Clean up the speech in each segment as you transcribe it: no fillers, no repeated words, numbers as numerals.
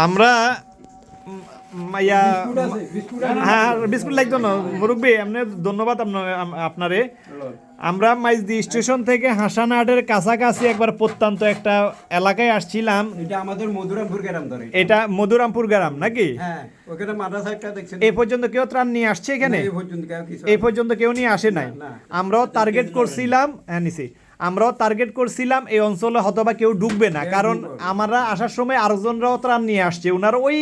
আমরা হ্যাঁ বিস্কুট লাগতো না মুরব্বী আপনি ধন্যবাদ আপনারে। আমরা মাইজদি স্টেশন থেকে হাসানহাটের কাছাকাছি একবার প্রত্যন্ত একটা এলাকায় আসছিলাম। এটা আমাদের মধুরামপুর গ্রাম ধরে। এটা মধুরামপুর গ্রাম নাকি? হ্যাঁ, ওখানে মাদ্রাসা একটা দেখছেন। এই পর্যন্ত কেউ ত্রাণ নিয়ে আসছে এখানে? এই পর্যন্ত কেউ নিয়ে আসে নাই। আমরাও টার্গেট করছিলাম, হ্যাঁ নিছি, আমরাও টার্গেট করছিলাম এই অঞ্চলে হয়তোবা কেউ ঢুকবে না, কারণ আমরা আসার সময় আরেকজনরাও ত্রাণ নিয়ে আসছে। ওনারা ওই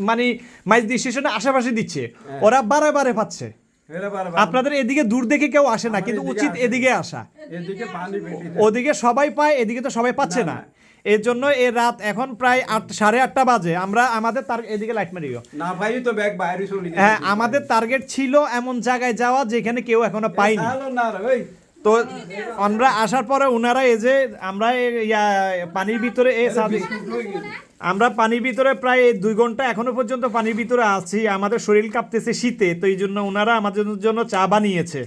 মানে মাইজদি স্টেশনে আশেপাশে দিচ্ছে, ওরা বারে বারে পাচ্ছে। আপনাদের এদিকে দূর দেখে কেউ আসে না, কিন্তু উচিত এদিকে আসা। ওদিকে সবাই পায়, এদিকে তো সবাই পাচ্ছে না। এর জন্য এই রাত এখন প্রায় 8:30 বাজে। আমরা আমাদের এদিকে লাইট মারিও না ভাই, তো ব্যাগ বাইরে চলে গেছে। হ্যাঁ, আমাদের টার্গেট ছিল এমন জায়গায় যাওয়া যেখানে কেউ এখনো পায়নি। তো আমরা আসার পরে ওনারা এই যে আমরা পানির ভিতরে আমরা পানির ভিতরে প্রায় 2 ঘন্টা এখনো পর্যন্ত পানির ভিতরে আছি। আমাদের শরীর কাঁপতেছে শীতে, তো এই জন্য ওনারা আমাদের জন্য চা বানিয়েছে।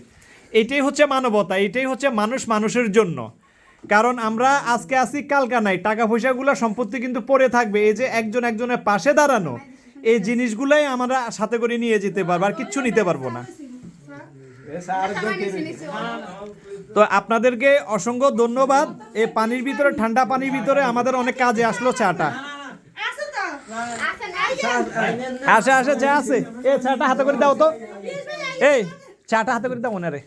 এটাই হচ্ছে মানবতা, এটাই হচ্ছে মানুষ মানুষের জন্য। কারণ আমরা আজকে আসি, কালকা নাই, টাকা পয়সাগুলো সম্পত্তি কিন্তু পড়ে থাকবে। এই যে একজন একজনের পাশে দাঁড়ানো, এই জিনিসগুলাই আমরা সাথে করে নিয়ে যেতে পারবো, আর কিচ্ছু নিতে পারবো না। তো আপনাদেরকে অসংখ্য ধন্যবাদ। এই পানির ভিতরে, ঠান্ডা পানির ভিতরে আমাদের অনেক কাজে আসলো চাটা। আসে আসে যা আছে, এ চাটা হাতে করে দাও তো, এই চাটা হাতে করে দাও ওনারে।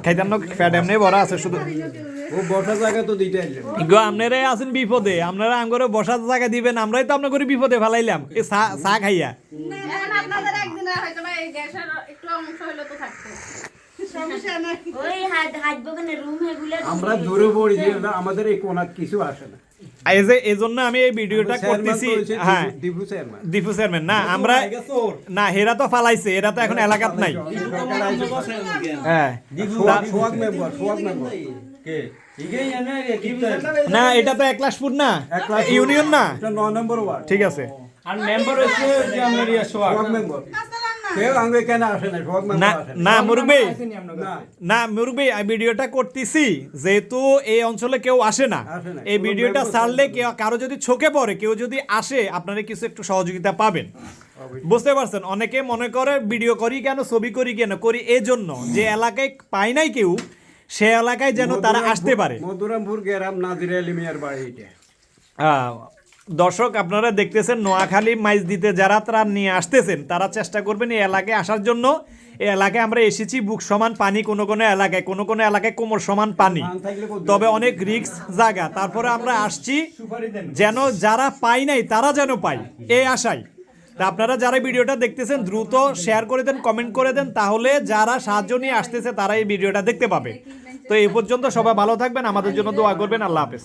খাইতাম না, ফ্যাট এমনি বড় আছে শুধু। আপনারা আছেন বিপদে, আপনারা আমগরে বসার জায়গা দিবেন, আমরাই তো আপনাকে বিপদে ফেলাইলাম এই চা খাইয়া। আমরা দূরে পড়ি, আমাদের এই কোনার কিছু আসে না। এই জন্য আমি এই ভিডিওটা করতেছি। হ্যাঁ, দীপু চেয়ারম্যান না, আমরা না, হেরা তো ফালাইছে, এরা তো এখন এলাকাত নাই। হ্যাঁ না, এটা তো একলাশপুর না, ইউনিয়ন না, 9 নম্বর ওয়ার্ড। ঠিক আছে। আর মেম্বার হচ্ছে যে আমরা সোহাগ মেম্বার। না মুরব্বী, না মুরব্বী, ভিডিওটা করতেছি যেহেতু এই অঞ্চলে কেউ আসে না। এই ভিডিওটা ছাড়লে কারো যদি চোখে পড়ে, কেউ যদি আসে, আপনারা কিছু একটু সহযোগিতা পাবেন। বুঝতে পারছেন? অনেকে মনে করে ভিডিও করি কেন, ছবি করি কেন, করি এই জন্য যে এলাকায় পায় নাই কেউ, সে এলাকায় যেন তারা আসতে পারে। মধুরামপুর গ্রাম, নাজির আলী মিয়ার বাড়ি এটা। দর্শক আপনারা দেখতেছেন, নোয়াখালী মাইজদিতে যারা ত্রাণ নিয়ে আসতেছেন তারা চেষ্টা করবেন এই এলাকায় আসার জন্য। এই এলাকায় আমরা এসেছি, বুক সমান পানি, কোনো কোনো এলাকায় কোমর সমান পানি, তবে অনেক রিস্ক জায়গা। তারপরে আমরা আসছি যেন যারা পাই নাই তারা যেন পায়, এই আশায়। তা আপনারা যারা ভিডিওটা দেখতেছেন দ্রুত শেয়ার করে দেন, কমেন্ট করে দেন, তাহলে যারা সাহায্য নিয়ে আসতেছে তারা এই ভিডিওটা দেখতে পাবে। তো এই পর্যন্ত সবাই ভালো থাকবেন, আমাদের জন্য দোয়া করবেন। আল্লাহ হাফেজ।